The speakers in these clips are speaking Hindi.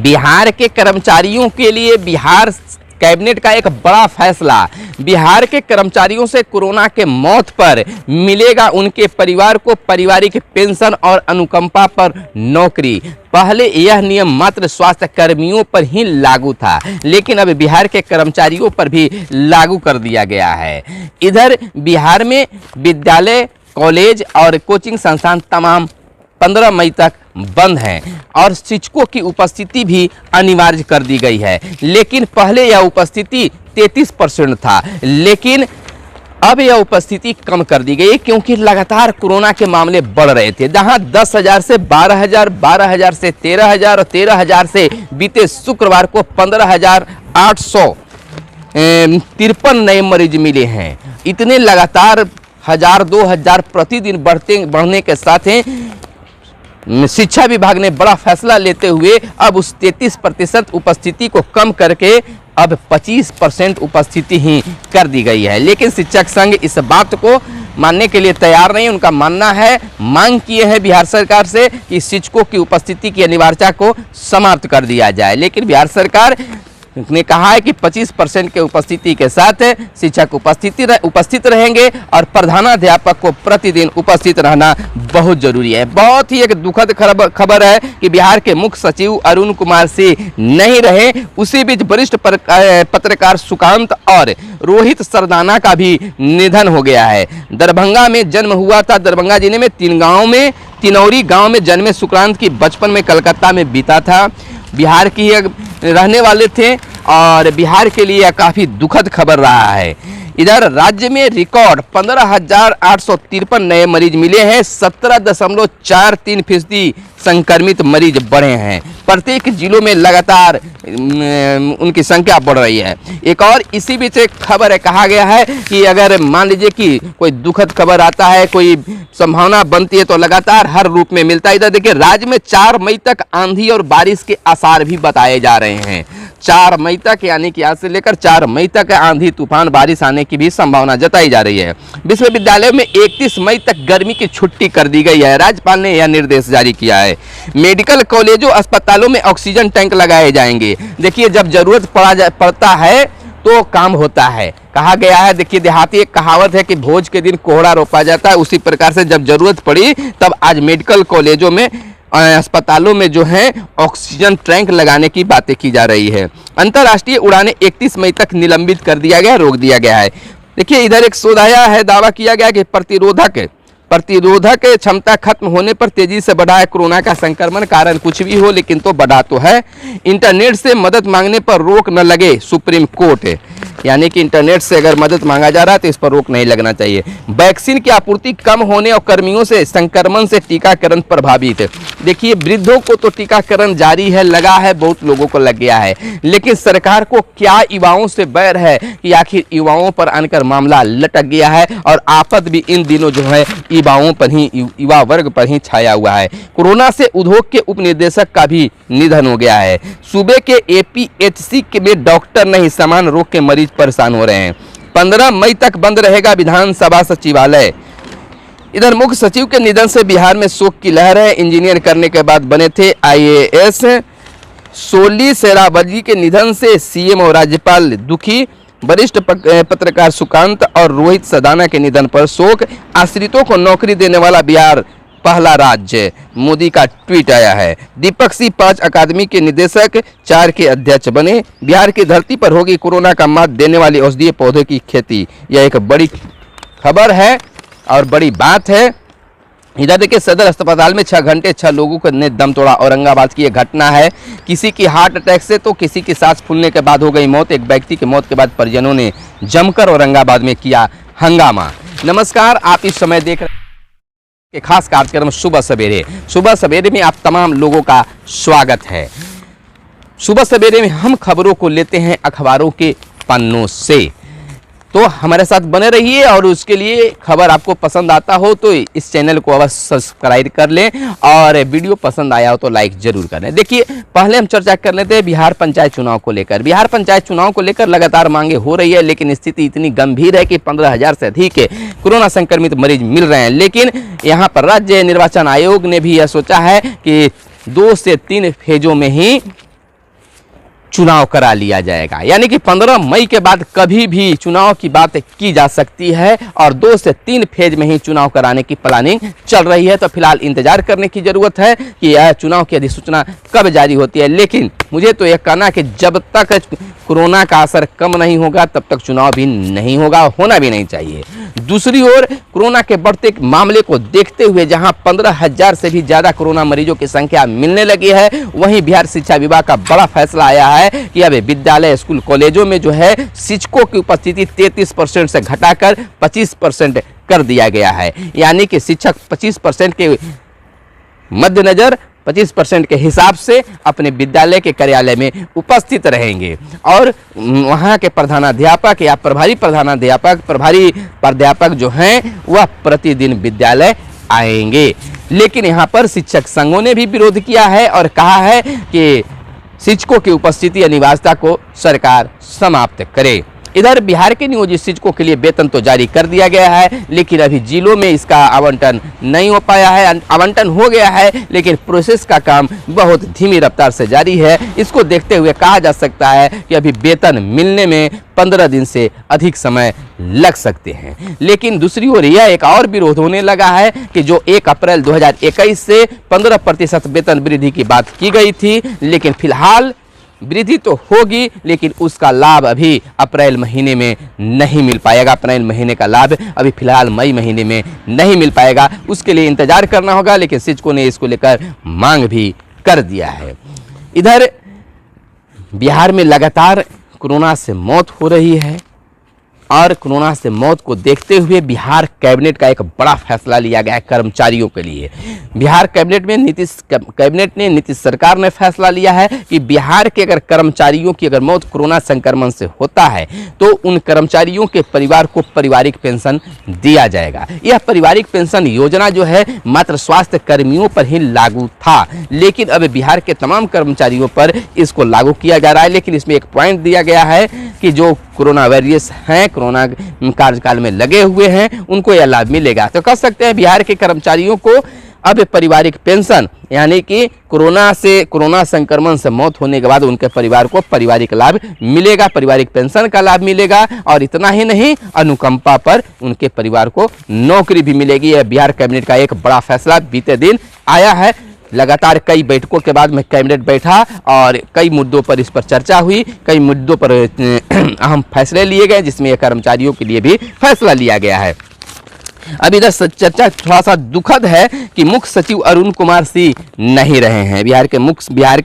बिहार के कर्मचारियों के लिए बिहार कैबिनेट का एक बड़ा फैसला। बिहार के कर्मचारियों से कोरोना के मौत पर मिलेगा उनके परिवार को पारिवारिक पेंशन और अनुकंपा पर नौकरी। पहले यह नियम मात्र स्वास्थ्य कर्मियों पर ही लागू था, लेकिन अब बिहार के कर्मचारियों पर भी लागू कर दिया गया है। इधर बिहार में विद्यालय, कॉलेज और कोचिंग संस्थान तमाम 15 मई तक बंद हैं और शिक्षकों की उपस्थिति भी अनिवार्य कर दी गई है। लेकिन पहले यह उपस्थिति 33% था, लेकिन अब यह उपस्थिति कम कर दी गई क्योंकि लगातार कोरोना के मामले बढ़ रहे थे। जहां 10,000 से 12,000, 12,000 से 13,000 और 13,000 से बीते शुक्रवार को 15,853 नए मरीज मिले हैं। इतने लगातार 1,000-2,000 प्रतिदिन बढ़ने के साथ ही शिक्षा विभाग ने बड़ा फैसला लेते हुए अब उस 33% उपस्थिति को कम करके अब 25% उपस्थिति ही कर दी गई है। लेकिन शिक्षक संघ इस बात को मानने के लिए तैयार नहीं। उनका मानना है, मांग किए हैं बिहार सरकार से कि शिक्षकों की उपस्थिति की अनिवार्यता को समाप्त कर दिया जाए। लेकिन बिहार सरकार ने कहा है कि 25% के उपस्थिति के साथ शिक्षक उपस्थित रहेंगे और प्रधानाध्यापक को प्रतिदिन उपस्थित रहना बहुत जरूरी है। बहुत ही एक दुखद खबर है कि बिहार के मुख्य सचिव अरुण कुमार सिंह नहीं रहे। उसी बीच वरिष्ठ पत्रकार सुकांत और रोहित सरदाना का भी निधन हो गया है। दरभंगा में जन्म हुआ था। दरभंगा जिले में तिनौरी गाँव में जन्मे सुकांत की बचपन में कलकत्ता में बीता था। बिहार की रहने वाले थे और बिहार के लिए काफ़ी दुखद खबर रहा है। इधर राज्य में रिकॉर्ड 15,853 नए मरीज मिले हैं। 17.43% संक्रमित मरीज बढ़े हैं। प्रत्येक जिलों में लगातार उनकी संख्या बढ़ रही है। एक और इसी बीच एक खबर है, कहा गया है कि अगर मान लीजिए कि कोई दुखद खबर आता है, कोई संभावना बनती है तो लगातार हर रूप में मिलता है। इधर देखिए, राज्य में 4 मई तक आंधी और बारिश के आसार भी बताए जा रहे हैं। 4 मई तक, यानी कि आज से लेकर 4 मई तक आंधी तूफान बारिश आने की भी संभावना जताई जा रही है। विश्वविद्यालय में 31 मई तक गर्मी की छुट्टी कर दी गई है। राज्यपाल ने यह निर्देश जारी किया है। मेडिकल कॉलेजों, अस्पतालों में ऑक्सीजन टैंक लगाए जाएंगे। देखिए, जब जरूरत पड़ता है तो काम होता है। कहा गया है, देखिए देहाती एक कहावत है कि भोज के दिन कोहड़ा रोपा जाता है। उसी प्रकार से जब जरूरत पड़ी तब आज मेडिकल कॉलेजों में, अस्पतालों में जो है ऑक्सीजन टैंक लगाने की बातें की जा रही है। अंतर्राष्ट्रीय उड़ानें 31 मई तक निलंबित कर दिया गया, रोक दिया गया है। देखिए, इधर एक शोध आया है, दावा किया गया कि प्रतिरोधक क्षमता खत्म होने पर तेजी से बढ़ा है कोरोना का संक्रमण। कारण कुछ भी हो, लेकिन तो बढ़ा तो है। इंटरनेट से मदद मांगने पर रोक न लगे, सुप्रीम कोर्ट। यानी कि इंटरनेट से अगर मदद मांगा जा रहा है तो इस पर रोक नहीं लगना चाहिए। वैक्सीन की आपूर्ति कम होने और कर्मियों से संक्रमण से टीकाकरण प्रभावित। देखिए, वृद्धों को तो टीकाकरण जारी है, लगा है, बहुत लोगों को लग गया है। लेकिन सरकार को क्या युवाओं से बैर है कि आखिर युवाओं पर आकर मामला लटक गया है और आफत भी इन दिनों जो है युवा वर्ग पर ही छाया हुआ है। कोरोना से उद्योग के उप निदेशक का भी निधन हो गया है। सूबे के APHC में डॉक्टर नहीं, सामान्य रोग के मरीज परेशान हो रहे हैं। 15 मई तक बंद रहेगा विधानसभा सचिवालय। इधर मुख्य सचिव के निधन से बिहार में शोक की लहर है। इंजीनियर करने के बाद बने थे IAS सोली शेरावगी के निधन से CM और राज्यपाल दुखी। वरिष्ठ पत्रकार सुकांत और रोहित सदाना के निधन पर शोक। आश्रितों को नौकरी देने वाला बिहार पहला राज्य, मोदी का ट्वीट आया है। दीपक सिंह 5 अकादमी के निदेशक, 4 के अध्यक्ष बने। बिहार की धरती पर होगी कोरोना का मात देने वाली औषधीय पौधे की खेती। यह एक बड़ी खबर है और बड़ी बात है। इधर देखिए, सदर अस्पताल में 6 घंटे 6 लोगों को ने दम तोड़ा। औरंगाबाद की यह घटना है। किसी की हार्ट अटैक से तो किसी की सांस फूलने के बाद हो गई मौत। एक व्यक्ति की मौत के बाद परिजनों ने जमकर औरंगाबाद में किया हंगामा। नमस्कार, आप इस समय देख रहे हैं एक खास कार्यक्रम सुबह सवेरे। सुबह सवेरे में आप तमाम लोगों का स्वागत है। सुबह सवेरे में हम खबरों को लेते हैं अखबारों के पन्नों से, तो हमारे साथ बने रहिए। और उसके लिए खबर आपको पसंद आता हो तो इस चैनल को अवश्य सब्सक्राइब कर लें और वीडियो पसंद आया हो तो लाइक जरूर करें। देखिए, पहले हम चर्चा कर लेते हैं बिहार पंचायत चुनाव को लेकर। बिहार पंचायत चुनाव को लेकर लगातार मांगे हो रही है, लेकिन स्थिति इतनी गंभीर है कि 15,000 से अधिक कोरोना संक्रमित मरीज मिल रहे हैं। लेकिन यहाँ पर राज्य निर्वाचन आयोग ने भी यह सोचा है कि 2 से 3 फेजों में ही चुनाव करा लिया जाएगा। यानी कि 15 मई के बाद कभी भी चुनाव की बात की जा सकती है और 2 से 3 फेज में ही चुनाव कराने की प्लानिंग चल रही है। तो फिलहाल इंतजार करने की जरूरत है कि यह चुनाव की अधिसूचना कब जारी होती है। लेकिन मुझे तो यह कहना कि जब तक कोरोना का असर कम नहीं होगा तब तक चुनाव भी नहीं होगा, होना भी नहीं चाहिए। दूसरी ओर कोरोना के बढ़ते मामले को देखते हुए जहां 15,000 से भी ज्यादा कोरोना मरीजों की संख्या मिलने लगी है, वहीं बिहार शिक्षा विभाग का बड़ा फैसला आया है कि अब विद्यालय, स्कूल, कॉलेजों में जो है शिक्षकों की उपस्थिति 33% से घटाकर 25% कर दिया गया है। यानी कि शिक्षक 25% के मद्देनजर 25% के हिसाब से अपने विद्यालय के कार्यालय में उपस्थित रहेंगे और वहाँ के प्रधानाध्यापक या प्रभारी प्रधानाध्यापक, प्रभारी प्राध्यापक जो हैं वह प्रतिदिन विद्यालय आएंगे। लेकिन यहाँ पर शिक्षक संघों ने भी विरोध किया है और कहा है कि शिक्षकों की उपस्थिति अनिवार्यता को सरकार समाप्त करे। इधर बिहार के नियोजित शिक्षकों के लिए वेतन तो जारी कर दिया गया है, लेकिन अभी जिलों में इसका आवंटन नहीं हो पाया है। आवंटन हो गया है लेकिन प्रोसेस का काम बहुत धीमी रफ्तार से जारी है। इसको देखते हुए कहा जा सकता है कि अभी वेतन मिलने में 15 दिन से अधिक समय लग सकते हैं। लेकिन दूसरी ओर यह एक और विरोध होने लगा है कि जो 1 अप्रैल 2021 से 15% वेतन वृद्धि की बात की गई थी, लेकिन फिलहाल वृद्धि तो होगी लेकिन उसका लाभ अभी अप्रैल महीने में नहीं मिल पाएगा। अप्रैल महीने का लाभ अभी फिलहाल मई महीने में नहीं मिल पाएगा, उसके लिए इंतजार करना होगा। लेकिन शिक्षकों ने इसको लेकर मांग भी कर दिया है। इधर बिहार में लगातार कोरोना से मौत हो रही है और कोरोना से मौत को देखते हुए बिहार कैबिनेट का एक बड़ा फैसला लिया गया है कर्मचारियों के लिए। बिहार कैबिनेट ने नीतीश सरकार ने फैसला लिया है कि बिहार के अगर कर्मचारियों की अगर मौत कोरोना संक्रमण से होता है तो उन कर्मचारियों के परिवार को पारिवारिक पेंशन दिया जाएगा। यह पारिवारिक पेंशन योजना जो है मात्र स्वास्थ्य कर्मियों पर ही लागू था, लेकिन अब बिहार के तमाम कर्मचारियों पर इसको लागू किया जा रहा है। लेकिन इसमें एक पॉइंट दिया गया है कि जो कोरोना वॉरियर्स हैं, कोरोना कार्यकाल में लगे हुए हैं, उनको यह लाभ मिलेगा। तो कह सकते हैं बिहार के कर्मचारियों को अब पारिवारिक पेंशन यानी कि कोरोना संक्रमण से मौत होने के बाद उनके परिवार को पारिवारिक लाभ मिलेगा, पारिवारिक पेंशन का लाभ मिलेगा। और इतना ही नहीं, अनुकंपा पर उनके परिवार को नौकरी भी मिलेगी। यह बिहार कैबिनेट का एक बड़ा फैसला बीते दिन आया है। लगातार कई बैठकों के बाद में कैबिनेट बैठा और कई मुद्दों पर इस पर चर्चा हुई, कई मुद्दों पर अहम फैसले लिए गए, जिसमें कर्मचारियों के लिए भी फैसला लिया गया है। अब इधर चर्चा थोड़ा सा दुखद है कि मुख्य सचिव अरुण कुमार सिंह नहीं रहे हैं। बिहार के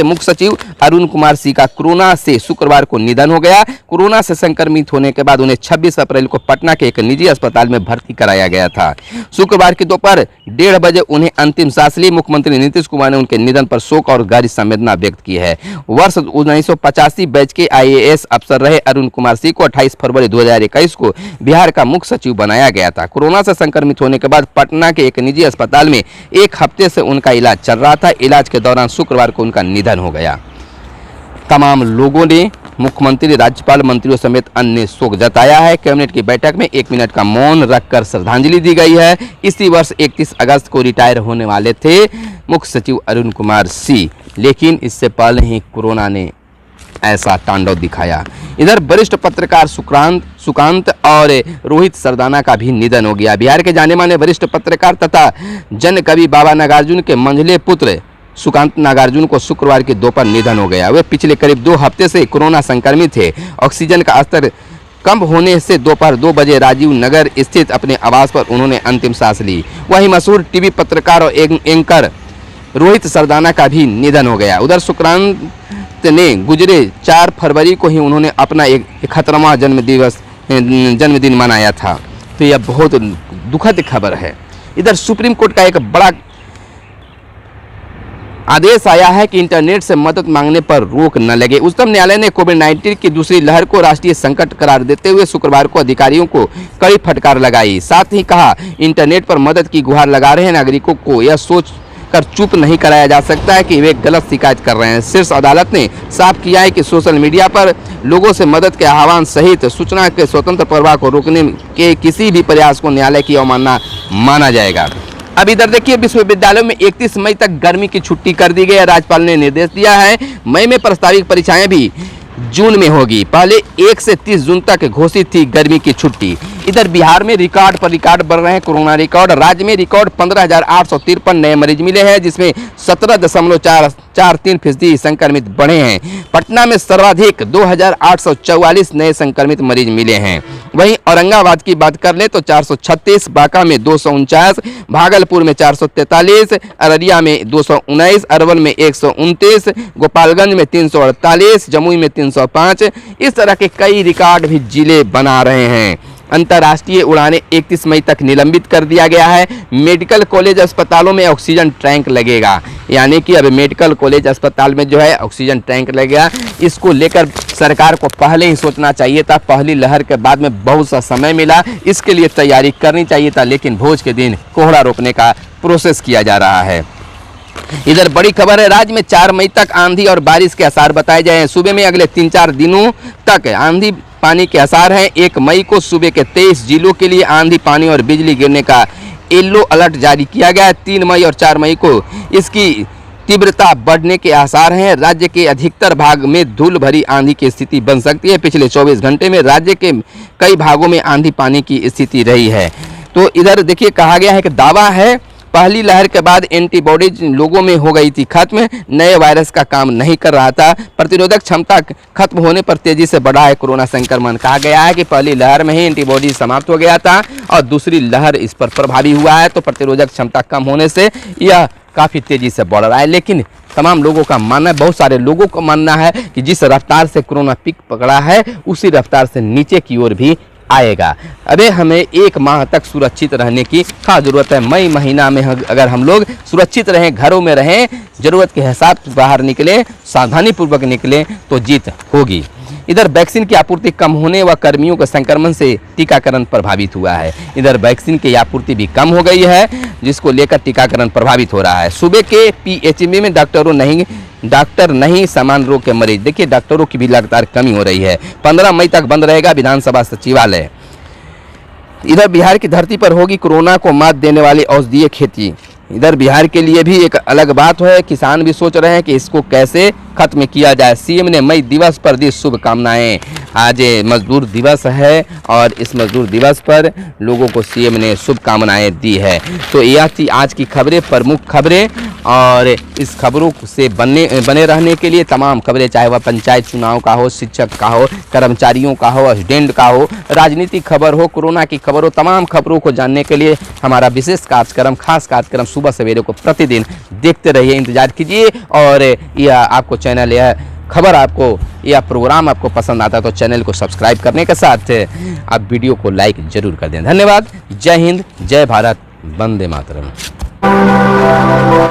मुख्य सचिव अरुण कुमार सिंह का कोरोना से शुक्रवार को निधन हो गया। कोरोना से संक्रमित होने के बाद उन्हें 26 अप्रैल को पटना के एक निजी अस्पताल में भर्ती कराया गया था। शुक्रवार की दोपहर 1:30 बजे उन्हें अंतिम सांस ली। मुख्यमंत्री नीतीश कुमार ने उनके निधन पर शोक और गहरी संवेदना व्यक्त की है। वर्ष 1985 बैच के IAS अफसर रहे अरुण कुमार सिंह को 28 फरवरी 2021 को बिहार का मुख्य सचिव बनाया गया था। कोरोना से संक्रमित होने के बाद पटना के एक निजी अस्पताल में 1 हफ्ते से उनका इलाज चल रहा था। इलाज के दौरान शुक्रवार को उनका निधन हो गया। तमाम लोगों ने, मुख्यमंत्री, राज्यपाल, मंत्रियों समेत अन्य ने शोक जताया है। कैबिनेट की बैठक में 1 मिनट का मौन रखकर श्रद्धांजलि दी गई है। इसी वर्ष 31 अगस्त को रिटायर होने वाले थे मुख्य सचिव अरुण कुमार सिंह, लेकिन इससे पहले ही कोरोना ने ऐसा तांडव दिखाया। इधर वरिष्ठ पत्रकार सुकांत और रोहित सरदाना का भी निधन हो गया। बिहार के जाने माने वरिष्ठ पत्रकार तथा जन कवि बाबा नागार्जुन के मंझले पुत्र सुकांत नागार्जुन को शुक्रवार की दोपहर निधन हो गया। वे पिछले करीब 2 हफ्ते से कोरोना संक्रमित थे। ऑक्सीजन का स्तर कम होने से दोपहर 2 बजे राजीव नगर स्थित अपने आवास पर उन्होंने अंतिम सांस ली। वहीं मशहूर टीवी पत्रकार और एंकर रोहित सरदाना का भी निधन हो गया। उधर सुकांत ने गुजरे 4 फरवरी को ही उन्होंने अपना 71वां जन्मदिन मनाया था। तो यह बहुत दुखद खबर है। इधर सुप्रीम कोर्ट का एक बड़ा आदेश आया है कि इंटरनेट से मदद मांगने पर रोक न लगे। उच्चतम न्यायालय ने कोविड-19 की दूसरी लहर को राष्ट्रीय संकट करार देते हुए शुक्रवार को अधिकारियों को कड़ी फटकार लगाई। साथ ही कहा, इंटरनेट पर मदद की गुहार लगा रहे नागरिकों को यह सोच कर चुप नहीं कराया जा सकता है कि वे गलत शिकायत कर रहे हैं। शीर्ष अदालत ने साफ किया है कि सोशल मीडिया पर लोगों से मदद के आह्वान सहित सूचना के स्वतंत्र प्रवाह को रोकने के किसी भी प्रयास को न्यायालय की अवमानना माना जाएगा। अब इधर देखिए, विश्वविद्यालयों में 31 मई तक गर्मी की छुट्टी कर दी गई है। राज्यपाल ने निर्देश दिया है मई में प्रस्तावित परीक्षाएं भी जून में होगी। पहले 1 से 30 जून तक घोषित थी गर्मी की छुट्टी। इधर बिहार में रिकॉर्ड पर रिकॉर्ड बढ़ रहे हैं कोरोना रिकॉर्ड। राज्य में रिकॉर्ड 15,853 नए मरीज मिले हैं, जिसमें 17.43% संक्रमित बढ़े हैं। पटना में सर्वाधिक 2,844 नए संक्रमित मरीज मिले हैं। वहीं औरंगाबाद की बात कर ले तो 436, बांका में 249, भागलपुर में 443, अररिया में 219, अरवल में 129, गोपालगंज में 348, जमुई में 305। इस तरह के कई रिकॉर्ड भी जिले बना रहे हैं। अंतर्राष्ट्रीय उड़ानें 31 मई तक निलंबित कर दिया गया है। मेडिकल कॉलेज अस्पतालों में ऑक्सीजन टैंक लगेगा, यानी कि अब मेडिकल कॉलेज अस्पताल में जो है ऑक्सीजन टैंक लगेगा। इसको लेकर सरकार को पहले ही सोचना चाहिए था। पहली लहर के बाद में बहुत सा समय मिला, इसके लिए तैयारी करनी चाहिए था, लेकिन भोज के दिन कोहड़ा रोपने का प्रोसेस किया जा रहा है। इधर बड़ी खबर है, राज्य में 4 मई तक आंधी और बारिश के आसार बताए गए हैं। सूबे में अगले 3-4 दिनों तक आंधी पानी के आसार हैं। 1 मई को सूबे के 23 जिलों के लिए आंधी पानी और बिजली गिरने का येलो अलर्ट जारी किया गया है। 3 मई और 4 मई को इसकी तीव्रता बढ़ने के आसार हैं। राज्य के अधिकतर भाग में धूल भरी आंधी की स्थिति बन सकती है। पिछले 24 घंटे में राज्य के कई भागों में आंधी पानी की स्थिति रही है। तो इधर देखिए, कहा गया है कि दावा है पहली लहर के बाद एंटीबॉडीज लोगों में हो गई थी खत्म, नए वायरस का काम नहीं कर रहा था। प्रतिरोधक क्षमता खत्म होने पर तेजी से बढ़ा है कोरोना संक्रमण। कहा गया है कि पहली लहर में ही एंटीबॉडी समाप्त हो गया था और दूसरी लहर इस पर प्रभावी हुआ है, तो प्रतिरोधक क्षमता कम होने से यह काफ़ी तेजी से बढ़ रहा है। लेकिन तमाम लोगों का मानना है, बहुत सारे लोगों का मानना है कि जिस रफ्तार से कोरोना पीक पकड़ा है उसी रफ्तार से नीचे की ओर भी आएगा। अबे हमें 1 माह तक सुरक्षित रहने की खास ज़रूरत है। मई महीना में अगर हम लोग सुरक्षित रहें, घरों में रहें, ज़रूरत के हिसाब से बाहर निकलें, सावधानीपूर्वक निकलें, तो जीत होगी। इधर वैक्सीन की आपूर्ति कम होने व कर्मियों के संक्रमण से टीकाकरण प्रभावित हुआ है। इधर वैक्सीन की आपूर्ति भी कम हो गई है, जिसको लेकर टीकाकरण प्रभावित हो रहा है। सूबे के PHB में डॉक्टर नहीं समान रोग के मरीज। देखिए, डॉक्टरों की भी लगातार कमी हो रही है। 15 मई तक बंद रहेगा विधानसभा सचिवालय। इधर बिहार की धरती पर होगी कोरोना को मात देने वाली औषधीय खेती। इधर बिहार के लिए भी एक अलग बात है। किसान भी सोच रहे हैं कि इसको कैसे खत्म किया जाए। सीएम ने मई दिवस पर दी शुभकामनाएं। आज मजदूर दिवस है और इस मजदूर दिवस पर लोगों को सीएम ने शुभकामनाएं दी है। तो यह थी आज की खबरें, प्रमुख खबरें। और इस खबरों से बने रहने के लिए तमाम खबरें, चाहे वह पंचायत चुनाव का हो, शिक्षक का हो, कर्मचारियों का हो, स्टूडेंट का हो, राजनीतिक खबर हो, कोरोना की खबर हो, तमाम खबरों को जानने के लिए हमारा विशेष कार्यक्रम, खास कार्यक्रम सुबह सवेरे को प्रतिदिन देखते रहिए, इंतजार कीजिए। और यह आपको चैनल या खबर आपको या प्रोग्राम आपको पसंद आता है तो चैनल को सब्सक्राइब करने के साथ आप वीडियो को लाइक जरूर कर दें। धन्यवाद। जय हिंद, जय भारत, वंदे मातरम।